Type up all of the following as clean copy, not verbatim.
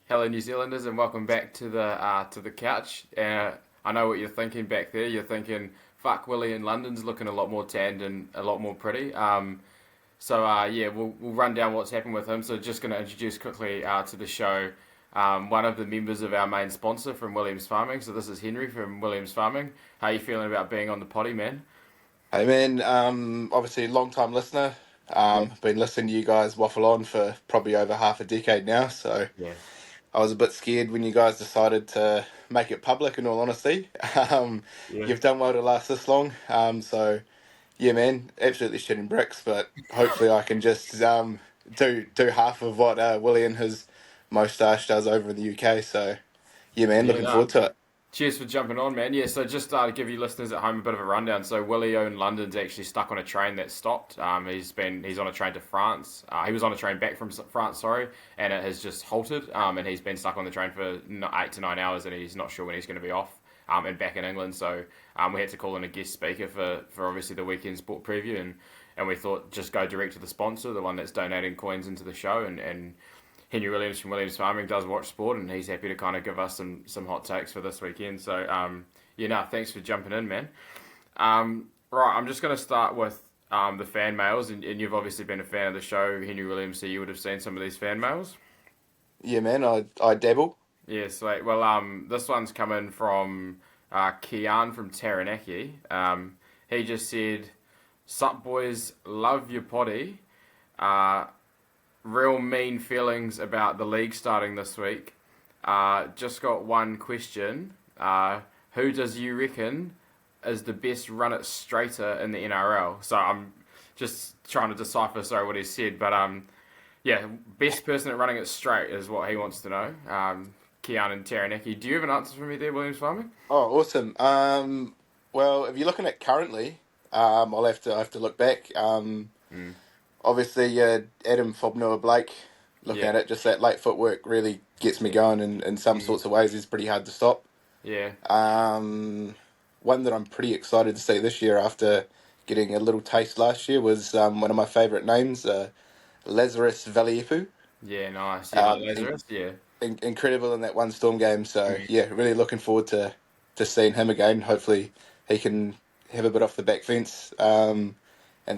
Hello, New Zealanders, and welcome back to the couch. I know what you're thinking back there. You're thinking, "Fuck, Willy in London's looking a lot more tanned and a lot more pretty." Yeah, we'll run down what's happened with him. So just going to introduce quickly to the show one of the members of our main sponsor from Williams Farming. So this is Henry from Williams Farming. How are you feeling about being on the potty, man? Hey man, obviously long time listener. Yeah, Been listening to you guys waffle on for probably over half a decade now, so yeah, I was a bit scared when you guys decided to make it public, in all honesty. Um, yeah. you've done well to last this long. So yeah man, absolutely shitting bricks, but hopefully I can just do half of what Willie and his moustache does over in the UK. So yeah man, Yeah, looking no. forward to it. Cheers for jumping on, man. Yeah, so just to give you listeners at home a bit of a rundown. So Willie in London's actually stuck on a train that stopped. He's on a train to France. He was on a train back from France, sorry, and it has just halted. And he's been stuck on the train for 8 to 9 hours, and he's not sure when he's going to be off. And back in England, so we had to call in a guest speaker for obviously the weekend sport preview, and we thought just go direct to the sponsor, the one that's donating coins into the show, and Henry Williams from Williams Farming does watch sport, and he's happy to kind of give us some hot takes for this weekend. So, thanks for jumping in, man. Right, I'm just going to start with the fan mails, and you've obviously been a fan of the show, Henry Williams, so you would have seen some of these fan mails. Yeah man, I dabble. Yeah, sweet. Well, this one's coming from Kian from Taranaki. He just said, "Sup boys, love your potty. Uh, Real mean feelings about the league starting this week. Just got one question. Who does you reckon is the best run it straighter in the NRL?" So I'm just trying to decipher, sorry, what he said, but yeah, best person at running it straight is what he wants to know. Kian and Taranaki. Do you have an answer for me there, Williams Farming? Oh, awesome. Well, if you're looking at currently, I have to look back. Mm. Obviously, Adam Fobnoa Blake. Looking Yeah, at it, just that late footwork really gets me going, and in some mm. sorts of ways, is pretty hard to stop. Yeah, One that I'm pretty excited to see this year after getting a little taste last year was one of my favourite names, Lazarus Valiepu. yeah, nice. You like Um, in, Lazarus? Yeah. Incredible in that one Storm game. So Mm. yeah, really looking forward to seeing him again. Hopefully he can have a bit off the back fence. And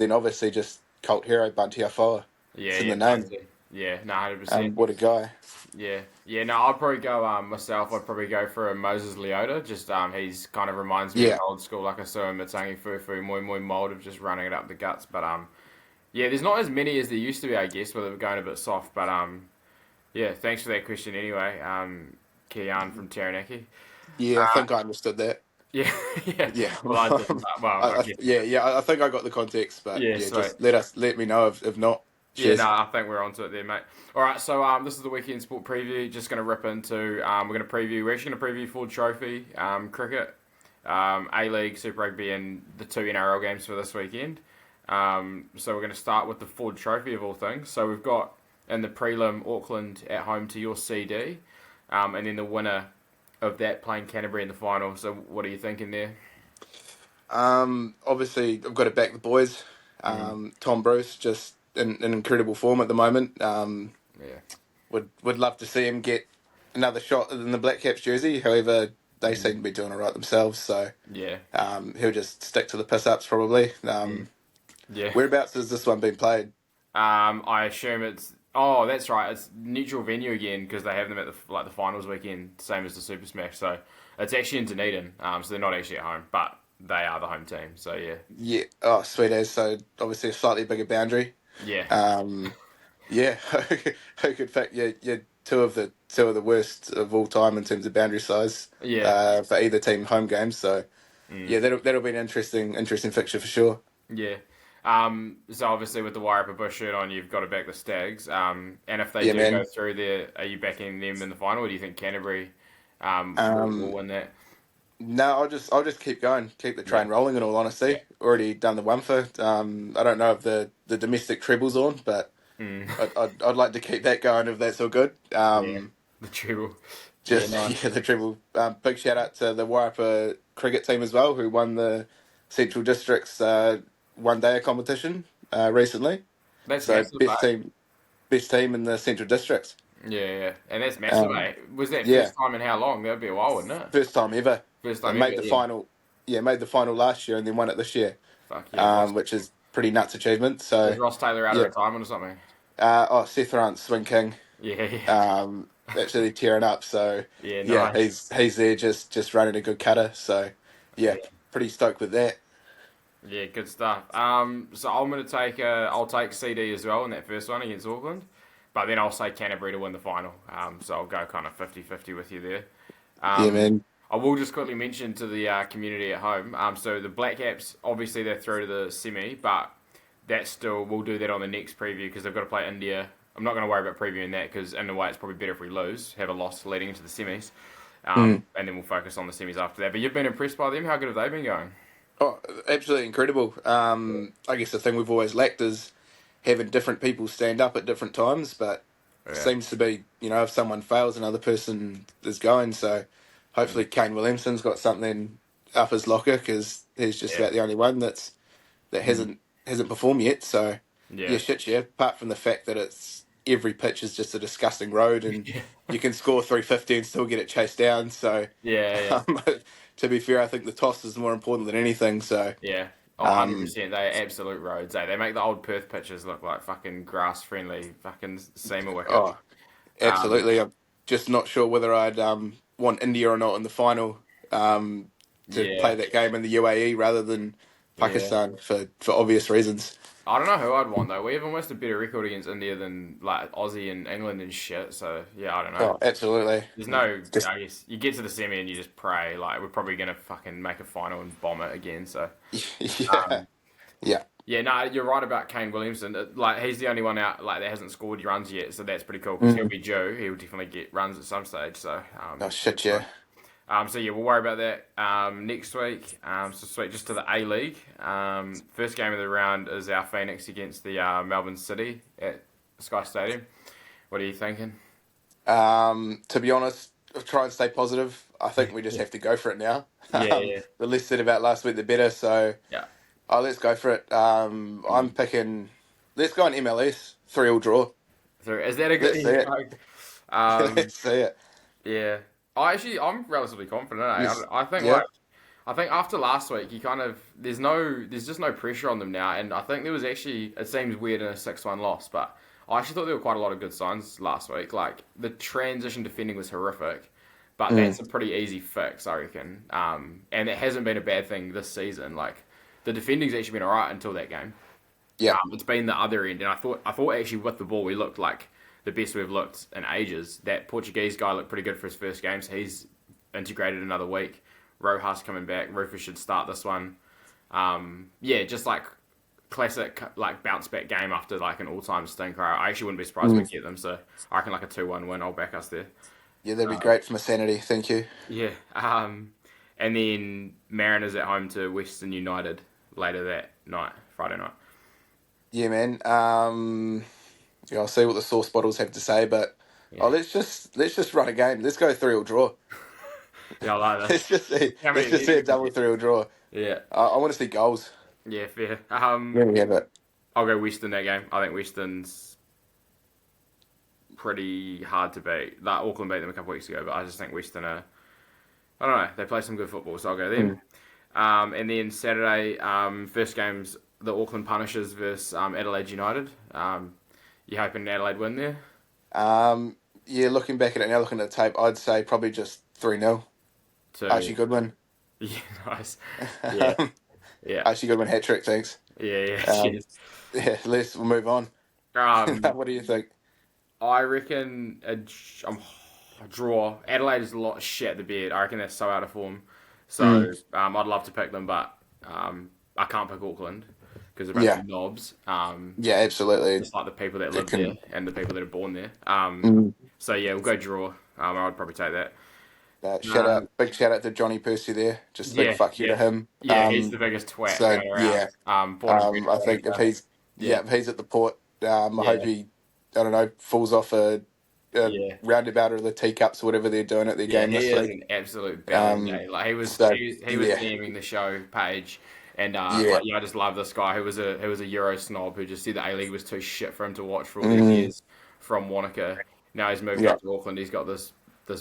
then obviously just cult hero Bunty Afoa. Yeah, It's in yeah, the name. Bunty. Yeah, no, 100%. What a guy. Yeah, yeah. No, I'd probably go myself. I'd probably go for a Moses Leota. Just he's kind of reminds me of Yeah. old school, like I saw him at Tangi Fufu, Moi Moi mold of just running it up the guts. But yeah, there's not as many as there used to be, I guess, where they were going a bit soft. But yeah. Thanks for that question anyway. Kian from Taranaki. Yeah, I Uh, think I understood that. yeah, yeah. Yeah. Well, I didn't. Well, I guess. I think I got the context, but Yeah, yeah, sweet. just let me know if not. Yeah, no, Cheers. I think we're onto it there, mate. All right, so this is the weekend sport preview. Just going to rip into. We're going to preview. We're actually going to preview Ford Trophy, cricket, A League, Super Rugby, and the two NRL games for this weekend. So we're going to start with the Ford Trophy of all things. So we've got in the prelim Auckland at home to your CD, and then the winner of that playing Canterbury in the final. So what are you thinking there? Obviously I've got to back the boys. Mm, Tom Bruce just in incredible form at the moment. yeah, Would love to see him get another shot in the Black Caps jersey. However, they seem mm, to be doing all right themselves, so yeah, he'll just stick to the piss ups probably. mm, yeah. Whereabouts has this one been played? I assume it's. Oh, that's right. It's neutral venue again because they have them at the finals weekend, same as the Super Smash. So it's actually in Dunedin. So they're not actually at home, but they are the home team. So yeah, Yeah, oh sweet as. So obviously a slightly bigger boundary. yeah, Um, yeah, who could pick two of the worst of all time in terms of boundary size yeah, for either team home games. So mm, yeah, that'll be an interesting fixture for sure. yeah. So obviously with the Wairarapa Bush shirt on, you've got to back the Stags. And if they Yeah, do go man. through there, are you backing them in the final, or do you think Canterbury will Um, win that? no, I'll just keep going, keep the Yeah, train rolling. In all yeah, honesty, already done the one for. I don't know if the domestic treble's on, but mm, I'd like to keep that going if that's all good. yeah. The treble. Yeah, Just nice. yeah, the treble. Big shout out to the Wairarapa cricket team as well, who won the Central District's one day competition recently. That's So massive, mate. best team in the Central District. Yeah, and that's massive, Um, eh? Was that yeah, first time in how long? That'd be a while, wouldn't it? first time ever. First They time ever, made the yeah. final. Yeah, made the final last year and then won it this year, Fuck yeah, Ross. which is pretty nuts achievement. Is So Ross Taylor out of yeah. retirement or something? Seth Arndt, Swing King, Yeah, yeah. absolutely tearing up. So Yeah, yeah, nice. he's there just running a good cutter. So yeah, Yeah. pretty stoked with that. Yeah, good stuff. So I'm gonna take I'll take CD as well in that first one against Auckland, but then I'll say Canterbury to win the final. So I'll go kind of 50-50 with you there. Yeah, Um, man. I will just quickly mention to the community at home. So the Black Caps obviously they're through to the semi, but that's still we'll do that on the next preview because they've got to play India. I'm not going to worry about previewing that because in a way it's probably better if we lose, have a loss leading into the semis, Mm. and then we'll focus on the semis after that. But you've been impressed by them. How good have they been going? Oh, absolutely incredible. I guess the thing we've always lacked is having different people stand up at different times, but Yeah, seems to be, if someone fails, another person is going. So hopefully Kane Williamson's got something up his locker because he's just yeah, about the only one that hasn't performed yet. So yeah, yeah, shit, yeah. Apart from the fact that it's every pitch is just a disgusting road, and you can score 350 and still get it chased down. So yeah, but to be fair, I think the toss is more important than anything. So yeah. Oh, um, 100%. They're absolute roads. Eh? They make the old Perth pitches look like fucking grass friendly, fucking seamer wickets. oh, Um, absolutely. I'm just not sure whether I'd want India or not in the final to yeah, play that game in the UAE rather than yeah. Pakistan for obvious reasons. I don't know who I'd want though. We have almost a better record against India than like Aussie and England and shit. So yeah, I don't know. Oh, absolutely. There's no. Just I guess you get to the semi and you just pray. Like we're probably gonna fucking make a final and bomb it again. So yeah, yeah. yeah, no, you're right about Kane Williamson. Like he's the only one out like that hasn't scored runs yet. So that's pretty cool because he'll Mm. be due. He'll definitely get runs at some stage. So Oh good shit, for yeah. him. So yeah, we'll worry about that next week. So sweet, just to the A League. First game of the round is our Phoenix against the Melbourne City at Sky Stadium. What are you thinking? To be honest, I'll try and stay positive. I think we just Yeah, have to go for it now. yeah, yeah, The less said about last week, the better. So, yeah. let's go for it. I'm picking. Let's go on MLS 3-all draw. So is that a Let's see good? it. Um, Let's see it. yeah. I'm relatively confident. Eh? Yes. I think Yeah. like I think after last week, you kind of there's just no pressure on them now, and I think there was actually it seems weird in a 6-1 loss, but I actually thought there were quite a lot of good signs last week. Like the transition defending was horrific, but Mm. that's a pretty easy fix, I reckon. And it hasn't been a bad thing this season. Like the defending's actually been alright until that game. Yeah. It's been the other end, and I thought actually with the ball we looked like the best we've looked in ages. That Portuguese guy looked pretty good for his first game, so he's integrated another week. Rojas coming back. Rufus should start this one. Yeah, just like classic like bounce back game after like an all time stinker. I actually wouldn't be surprised if Mm. we get them. So I reckon like a 2-1 win. I'll back us there. Yeah, that'd be great for my sanity. Thank you. Yeah. And then Mariners at home to Western United later that night, Friday night. Yeah, man. Yeah, I'll see what the sauce bottles have to say, but Yeah. let's just run a game. Let's go 3-all draw. Yeah, I like Let's this. just see. How Let's many? just see a double 3-all draw. Yeah. I want to see goals. Yeah, fair. Yeah, but I'll go Western that game. I think Western's pretty hard to beat. Like Auckland beat them a couple of weeks ago, but I just think Western are. I don't know. They play some good football, so I'll go them. mm. And then Saturday, first game's the Auckland Punishers versus Adelaide United. You hoping Adelaide win there? Yeah, looking back at it now, looking at the tape, I'd say probably just 3-0. To Archie Goodwin. yeah, nice. Yeah, yeah, Archie Goodwin hat trick. Thanks. yeah, yeah. Um, Cheers. we'll move on. Um, What do you think? I reckon a draw. Adelaide is a lot of shit at the bed. I reckon they're so out of form. Mm. So I'd love to pick them, but I can't pick Auckland because they're a bunch Yeah, of knobs. yeah, absolutely. Just like the people that It live there can. and the people that are born there. Mm. So yeah, we'll go draw. I'd probably take that. Um, Big shout out to Johnny Percy there. Just a big yeah, fuck you to yeah, him. yeah. He's the biggest twat So going around. yeah, Born and bred in I think if America. he's Yeah, if he's at the port, I hope yeah, he, I don't know, falls off a yeah. roundabout or the teacups or whatever they're doing at their Yeah, game he this is week. an absolute bellend, Um, eh? Like so he was yeah, DMing the show page, and yeah, like yeah, I just love this guy who was a Euro snob who just said the A League was too shit for him to watch for all these mm, years from Wanaka, Now he's moved Yeah. up to Auckland. He's got this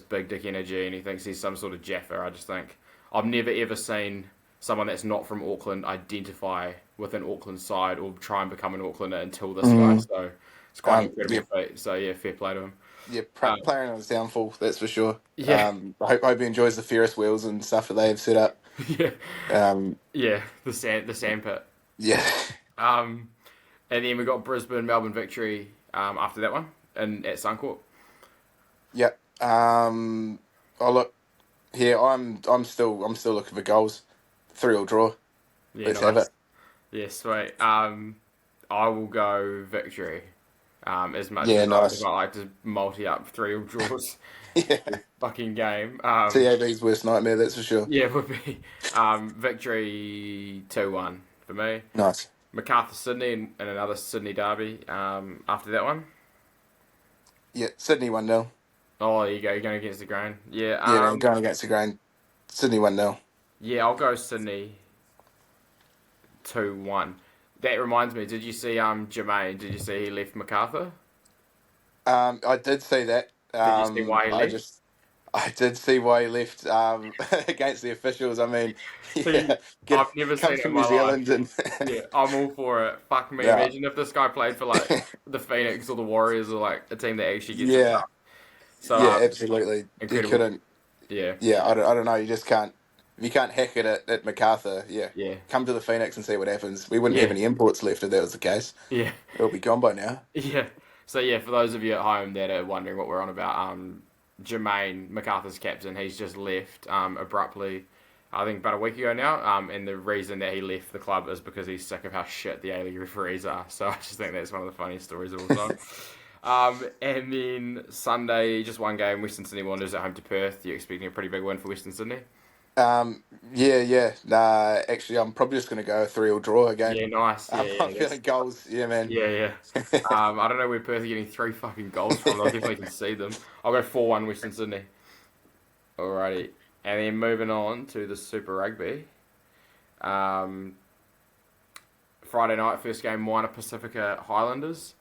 big dick energy, and he thinks he's some sort of Jaffa. I just think I've never ever seen someone that's not from Auckland identify with an Auckland side or try and become an Aucklander until this guy. Mm. So it's quite an incredible Yeah, feat. So yeah, fair play to him. yeah, Uh, playing on his downfall, that's for sure. yeah, Hope he enjoys the Ferris wheels and stuff that they have set up. yeah, Um, yeah. The sand pit. yeah, Um, and then we got Brisbane Melbourne victory after that one and at Suncorp. yeah. Oh look, here I'm still looking for goals. 3-3 draw. Yeah, Let's have nice. it. Yeah, sweet. I will go victory. As much Yeah, as nice. I like to multi up 3-3 draws Yeah, fucking game. TAB's worst nightmare, that's for sure. Yeah, it would be victory 2-1 for me. Nice. Macarthur Sydney and another Sydney derby. After that one. Yeah, Sydney 1-0. Oh, there you go. You're going against the grain. Yeah. Yeah, man, going against the grain. Sydney 1-0. Yeah. I'll go Sydney 2-1. That reminds me. Did you see Jermaine? Did you see he left Macarthur? I did see that. Did you see why he left? I did see why he left against the officials. I mean, He, yeah, I've never come seen it from in New my life. Zealand and Yeah, I'm all for it. Fuck me. yeah, Imagine if this guy played for like the Phoenix or the Warriors or like a team that actually gets it yeah, up. So yeah, absolutely. You incredible. couldn't. Yeah, Yeah, I don't know. You just can't. If you can't hack it at MacArthur, yeah, yeah, come to the Phoenix and see what happens. We wouldn't have yeah, any imports left if that was the case. yeah, It'll be gone by now. yeah. So yeah, for those of you at home that are wondering what we're on about, Jermaine MacArthur's captain, he's just left abruptly. I think about a week ago now, and the reason that he left the club is because he's sick of how shit the A-League referees are. So I just think that's one of the funniest stories of all time. And then Sunday, just one game, Western Sydney Wanderers at home to Perth. You're expecting a pretty big win for Western Sydney? Yeah. Nah, actually, I'm probably just going to go a 3-3 draw again. Yeah, nice. Yeah, I'm yeah, feeling goals. Yeah, man. yeah, yeah. I don't know where Perth are getting 3 fucking goals from. I definitely can see them. I'll go 4-1 Western Sydney. Alrighty. And then moving on to the Super Rugby. Um, Friday night, first game, Moana Pacifica Highlanders.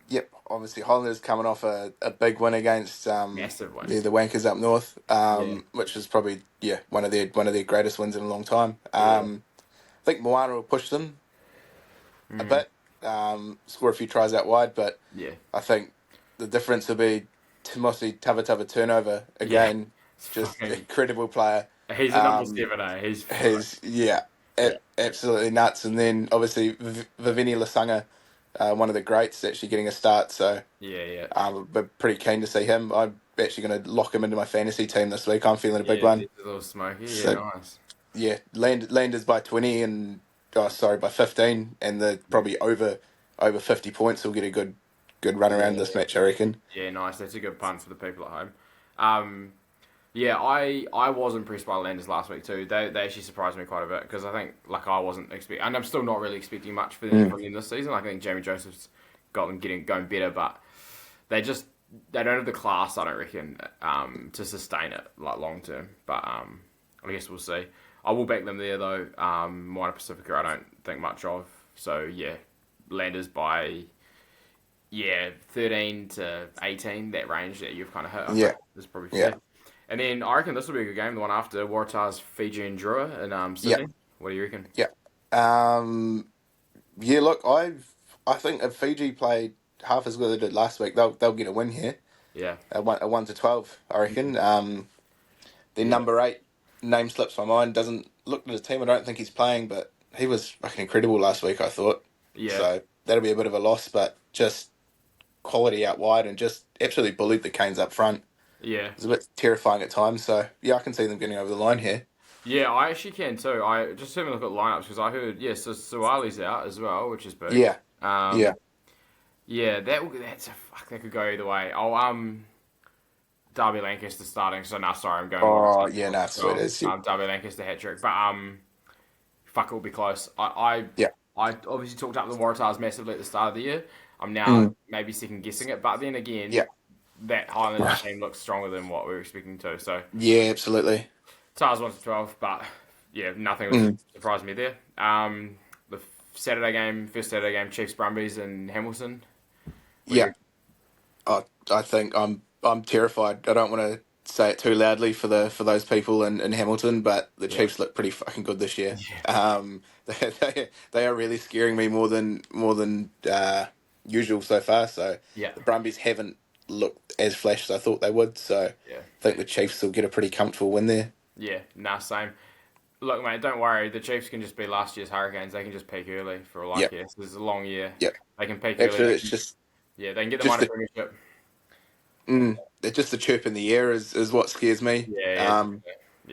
Yep, obviously Highlanders coming off a big win against Massive win. the Wankers up north, Yeah, which was probably one of their greatest wins in a long time. yeah. I think Moana will push them a Mm, bit, score a few tries out wide, but yeah. I think the difference will be Timothy Tavatava turnover Yeah. again. It's Just fucking... incredible player. He's a number Um, 7, eh? He's fucked. he's yeah, Yeah, absolutely nuts. And then obviously Vivini Lasanga, one of the greats, actually getting a start. So yeah, yeah. we're pretty keen to see him. I'm actually going to lock him into my fantasy team this week. I'm feeling a big Yeah, one. he's a little smoky. Yeah, So nice. yeah, Landers by 20 and by 15, and the probably over 50 points. Will get a good run around Yeah, this match, I reckon. yeah, nice. That's a good punt for the people at home. Yeah, I was impressed by Landers last week too. They actually surprised me quite a bit because I think like I wasn't expecting, and I'm still not really expecting much from them this season. Like, I think Jamie Joseph's got them going better, but they don't have the class, I don't reckon, to sustain it like long term. But I guess we'll see. I will back them there though. Moana Pacifica, I don't think much of. So yeah, Landers by 13 to 18, that range that you've kind of hit, I Yeah, think is probably yeah, fair. And then I reckon this will be a good game, the one after Waratahs, Fiji and Drua in yeah, Sydney. What do you reckon? yeah. Um, yeah. Look, I think if Fiji played half as good as they did last week, they'll get a win here. Yeah, A 1-12, I reckon. Their yeah, number 8 name slips my mind. Doesn't look at his team. I don't think he's playing, but he was fucking incredible last week, I thought. yeah, So that'll be a bit of a loss, but just quality out wide and just absolutely bullied the Canes up front. yeah. It was a bit terrifying at times. So yeah, I can see them getting over the line here. Yeah, I actually can too. I just having a look at lineups because I heard, so Suwali's out as well, which is big. Yeah, yeah. Um, yeah, that could go either way. Darby Lancaster starting, so no, sorry, I'm going Oh Waratahs yeah, no, as sweet well. as you. Darby Lancaster hat trick, but fuck, it will be close. Yeah. I obviously talked up the Waratahs massively at the start of the year. I'm now Mm, maybe second guessing it, but then again, yeah. that Highlanders team looks stronger than what we were expecting to. So Yeah, absolutely. Tars 1-12, but yeah, nothing was Mm, surprised me there. The first Saturday game, Chiefs Brumbies in Hamilton. What do yeah. you, Oh, I think I'm terrified. I don't want to say it too loudly for those people in Hamilton, but the Yeah, Chiefs look pretty fucking good this year. yeah, They are really scaring me more than usual so far. So yeah, the Brumbies haven't looked as flash as I thought they would. So I yeah, think the Chiefs will get a pretty comfortable win there. yeah. Nah, same. Look, mate, don't worry. The Chiefs can just be last year's Hurricanes. They can just peak early for all I Yep, care. This is a long year. yep. They can peak early. Absolutely, it's Yeah, they can get the just minor the premiership. it's just the chirp in the air is what scares me. Yeah, yeah, Um,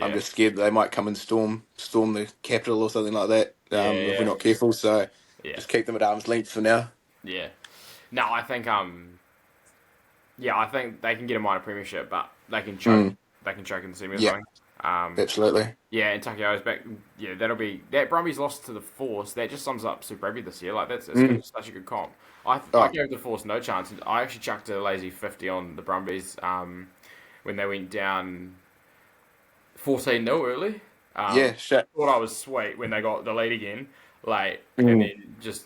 I'm yeah, just scared they might come and storm the capital or something like that. yeah, If we're yeah, not careful, so yeah, just keep them at arm's length for now. yeah. No, I think yeah, I think they can get a minor premiership, but they can choke. Mm, They can choke in the semi or yeah, something. Um, absolutely. yeah, and Takeo's back. Yeah, that'll be that. Brumbies lost to the Force. That just sums up Super Rugby this year. Like it's Mm, such a good comp. I oh, gave the Force no chance. I actually chucked a lazy 50 on the Brumbies when they went down 14-0 early. yeah, shit. Thought I was sweet when they got the lead again, like, and Mm, then just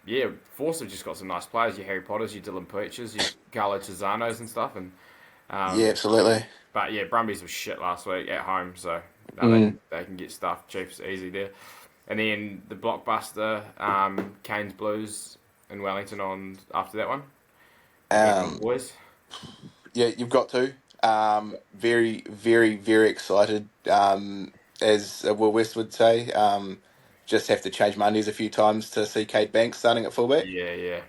yeah, Force have just got some nice players. Your Harry Potters, your Dylan Perchers, your Carlo Tizanos and stuff, and yeah, um, absolutely. but yeah, Brumbies was shit last week at home, so no, Mm, they can get stuff. Chiefs easy there, and then the blockbuster Canes Blues in Wellington on after that one. You back on the um, boys? yeah, you've got to. Very, very, very excited. As Will West would say, just have to change Mondays a few times to see Kate Banks starting at fullback. Yeah, yeah,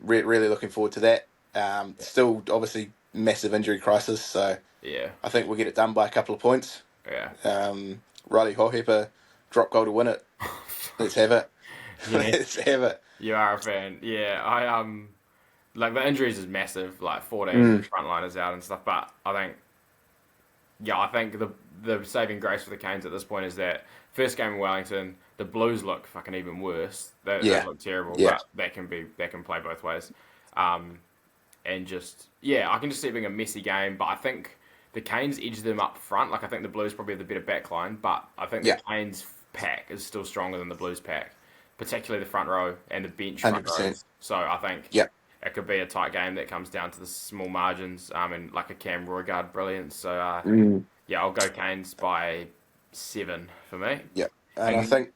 Really looking forward to that. Still, obviously, massive injury crisis, so yeah, I think we'll get it done by a couple of points. yeah. Riley Hohepa drop goal to win it. Let's have it. Yeah, Let's have it. you are a fan. Yeah, I like the injuries is massive, like 14 Mm, frontliners out and stuff. But I think, yeah, I think the saving grace for the Canes at this point is that first game in Wellington, the Blues look fucking even worse. They yeah, look terrible, yeah, but that can play both ways. Um, and just yeah, I can just see it being a messy game. But I think the Canes edge them up front. Like I think the Blues probably have the better back line, but I think the yeah, Canes pack is still stronger than the Blues pack, particularly the front row and the bench front 100%. rows. So I think Yeah, it could be a tight game that comes down to the small margins and like a Cam Roygaard brilliance. So mm, yeah, I'll go Canes by 7 for me. yeah. And I And think,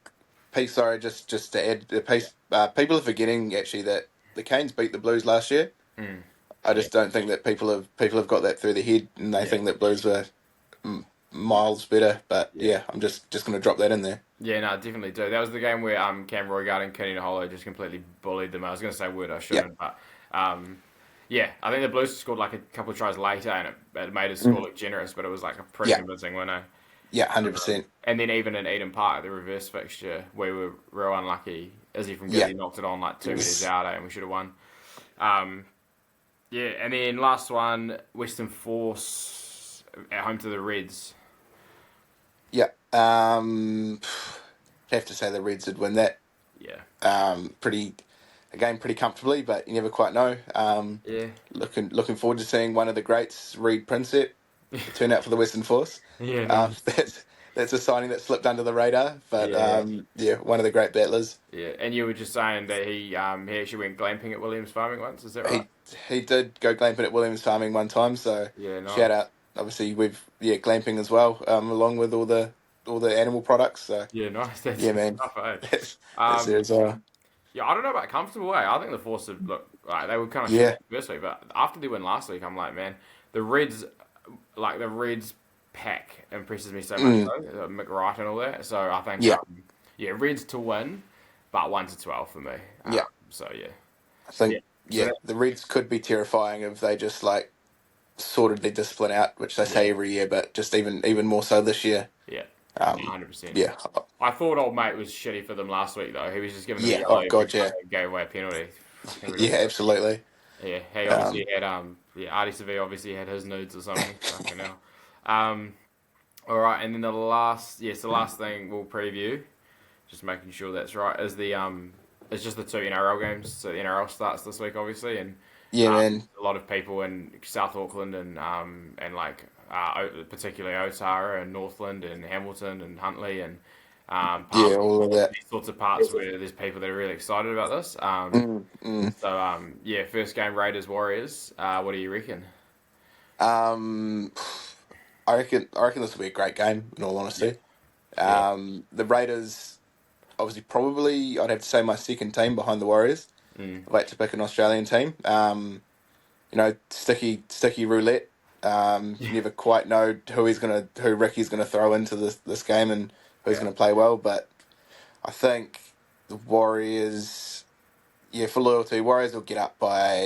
Pete, sorry, just to add, the piece, people are forgetting actually that the Canes beat the Blues last year. mm, I yeah, just don't think that people have got that through their head, and they yeah, think that Blues were miles better. But yeah. yeah, I'm just going to drop that in there. Yeah, no, definitely do. That was the game where Cam Roygaard and Kenny Naholo just completely bullied them. I was going to say word, I Yeah, shouldn't, but um, yeah, I think the Blues scored like a couple of tries later, and it made his score mm, look generous, but it was like a pretty yeah, convincing winner. yeah, 100%. And then even in Eden Park, the reverse fixture, we were real unlucky. Izzy from Yeah, Gizzy knocked it on like 2 meters yes, out, and we should have won. Um, yeah, and then last one, Western Force at home to the Reds. yeah. Have to say the Reds would win that. Yeah, Pretty again, pretty comfortably, but you never quite know. yeah, Looking forward to seeing one of the greats, Reed Prinsep, turn out for the Western Force. yeah, nice. That's a signing that slipped under the radar, but Yeah, yeah. yeah, one of the great battlers. Yeah, and you were just saying that he actually went glamping at Williams Farming once. Is that right? He did go glamping at Williams Farming one time, so Yeah, nice. shout out. Obviously, we've glamping as well, along with all the animal products. So Yeah, nice. That's yeah, good man, stuff, eh? that's there as well. Yeah, I don't know about comfortable way. I think the Force have look like they were kind of shit Yeah, first week, but after they win last week, I'm like, man, the Reds, like the Reds pack impresses me so much mm, though. Mick Wright and all that. So I think yeah, yeah, Reds to win, but 1-12 for me. yeah. So yeah, I yeah. think So yeah, the Reds could be terrifying if they just like sorted their discipline out, which they yeah, say every year, but just even more so this year. yeah, Um, 100%. yeah, I thought old mate was shitty for them last week though. He was just giving them a yeah. yellow Oh every god, time yeah, they gave away a penalty. Fucking yeah, ridiculous. absolutely. Yeah, he obviously Um, had yeah, Artie Seville obviously had his nudes or something. Fucking hell. Um, all right, and then the last thing we'll preview, just making sure that's right, is it's just the two NRL games. So the NRL starts this week, obviously, and yeah, man. a lot of people in South Auckland and like particularly Otara and Northland and Hamilton and Huntly and Yeah, Palmer, all of that. these sorts of parts where there's people that are really excited about this. Mm, mm. Yeah, first game Raiders Warriors. What do you reckon? Um, I reckon this will be a great game. In all Yeah, honesty, yeah, the Raiders obviously probably I'd have to say my second team behind the Warriors. mm, I'd like to pick an Australian team. Sticky roulette. yeah, You never quite know who Ricky's gonna throw into this game and who's yeah. gonna play well. But I think the Warriors, yeah, for loyalty, Warriors will get up by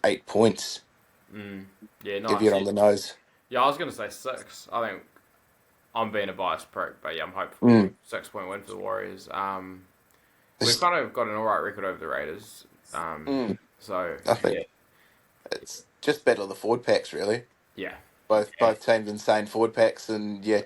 8 points. Mm, yeah, Give you nice. it on the nose. Yeah, I was gonna say six. I think I'm being a biased prick, but yeah, I'm hopeful. Mm. 6 point win for the Warriors. We've It's- kind of got an alright record over the Raiders. mm, So I yeah, think it's just battle of the forward packs, really. yeah, yeah. Both teams insane forward packs, and yeah,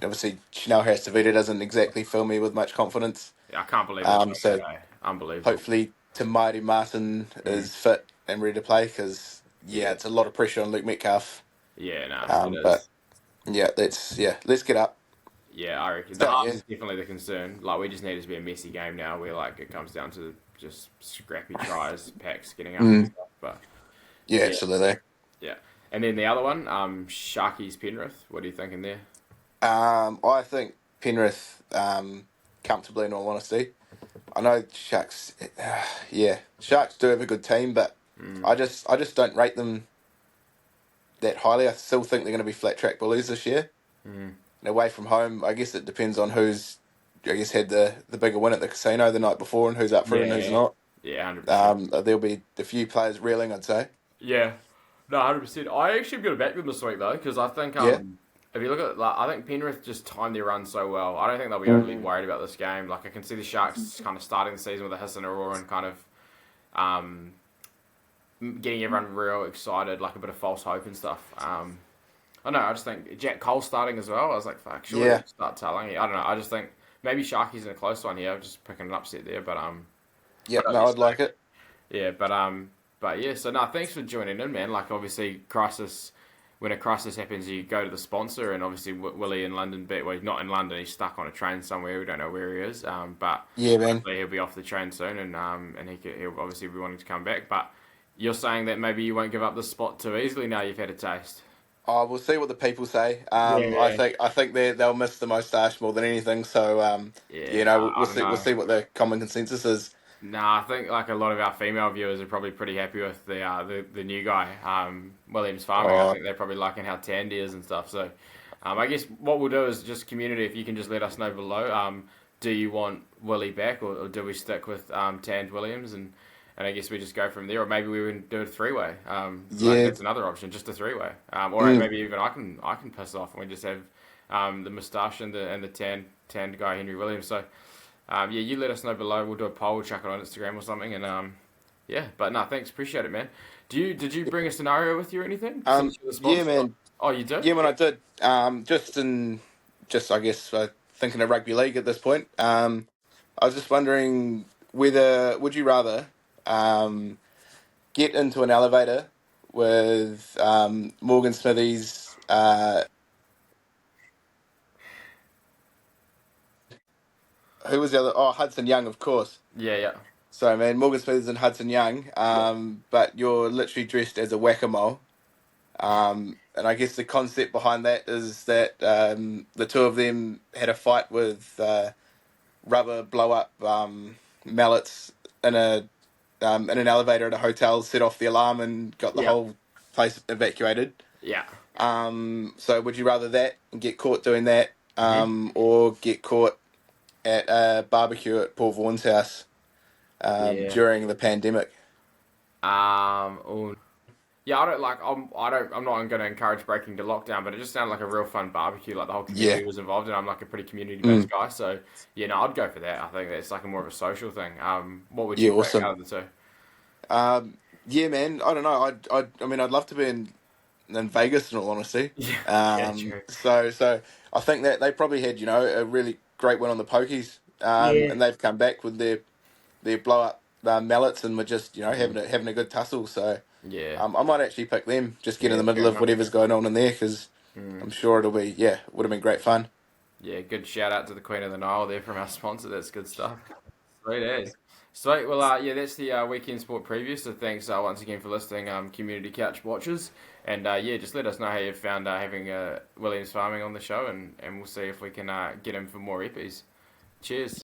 obviously Chanel Harris-Tavita doesn't exactly fill me with much confidence. I can't believe they're doing So that. Eh? Unbelievable. hopefully Tamari Martin Mm, is fit and ready to play because yeah, yeah, it's a lot of pressure on Luke Metcalf. yeah, no, it But is. yeah, let's get up. Yeah, I reckon the So arms yeah, is definitely the concern. Like we just need it to be a messy game now, where like it comes down to just scrappy tries, packs getting up and mm, stuff. But yeah, yeah, absolutely. yeah. And then the other one, Sharkies Penrith. What are you thinking there? I think Penrith comfortably, in all honesty. I know Sharks, yeah, Sharks do have a good team, but Mm, I just don't rate them that highly. I still think they're going to be flat track bullies this year. mm. And away from home, I guess it depends on who's, I guess, had the bigger win at the casino the night before and who's up for it and who's Yeah, not. yeah, 100%. There'll be a few players reeling, I'd say. Yeah, no, 100%. I actually am gonna back them this week though, because I think Yeah. if you look at like, I think Penrith just timed their run so well. I don't think they'll be overly Mm. worried about this game. Like I can see the Sharks kind of starting the season with a hiss and a roar and kind of um, getting everyone real excited, like a bit of false hope and stuff. I don't know. I just think Jack Cole starting as well. I was like, fuck, surely Yeah. they'll start telling you. I don't know. I just think maybe Sharky's in a close one here. I'm just picking an upset there, but Yep. whatever you No, I'd say. like it. Yeah, but yeah. So no, thanks for joining in, man. Like obviously, crisis. When a crisis happens, you go to the sponsor, and obviously Willie in London. Well, he's not in London. He's stuck on a train somewhere. We don't know where he is. But Yeah, man. hopefully he'll be off the train soon, and he'll obviously be wanting to come back. But you're saying that maybe you won't give up this spot too easily now you've had a taste. Oh, we'll see what the people say. Yeah, I think they'll miss the moustache more than anything. So yeah. you No, know, I don't we'll know. see what the common consensus is. Nah, I think like a lot of our female viewers are probably pretty happy with the new guy, Williams Farming. I Oh, think they're probably liking how tanned he is and stuff. So, I guess what we'll do is just community. If you can just let us know below, do you want Willie back or do we stick with tanned Williams and I guess we just go from there, or maybe we would do a three-way. Like yeah. that's another option, just a three-way. Or Mm. maybe even I can piss off and we just have the moustache and the tanned guy Henry Williams. So. Yeah, you let us know below. We'll do a poll, chuck it on Instagram or something, and yeah. But no, thanks, appreciate it, man. Did you bring a scenario with you or anything? Since you're the Yeah, sponsor? man. Oh, you did? Yeah, when I did. Just I guess thinking of rugby league at this point. I was just wondering whether would you rather um get into an elevator with Morgan Smithy's who was the other? Oh, Hudson Young, of course. Yeah, yeah, So, man, Morgan Smithers and Hudson Young, yeah, but you're literally dressed as a whack-a-mole. And I guess the concept behind that is that the two of them had a fight with rubber blow-up mallets in in an elevator at a hotel, set off the alarm, and got the yeah, whole place evacuated. yeah. So, would you rather that and get caught doing that, Mm-hmm. or get caught at a barbecue at Paul Vaughan's house Yeah. during the pandemic? Oh, yeah. I don't like. I don't. I'm not going to encourage breaking the lockdown, but it just sounded like a real fun barbecue. Like the whole Yeah. community was involved, and I'm like a pretty community-based Mm. guy. So yeah, no, I'd go for that. I think that's like a more of a social thing. What would Yeah, you pick awesome. out of the two? Yeah, man. I don't know. I mean, I'd love to be in Vegas, in all honesty. Yeah, yeah, true. So I think that they probably had, a really great win on the pokies, Yeah. and they've come back with their blow up mallets, and we're just, Mm. having a good tussle. So Yeah, I might actually pick them, just get in yeah, the middle fair of enough. whatever's going on in there, because Mm. I'm sure it'll be, yeah, would have been great fun. Yeah, good shout out to the Queen of the Nile there from our sponsor. That's good stuff. Sweet as. Sweet. Well, yeah, that's the weekend sport preview. So thanks once again for listening, Community Couch Watchers. And yeah, just let us know how you found having Williams Farming on the show, and we'll see if we can get him for more epis. Cheers.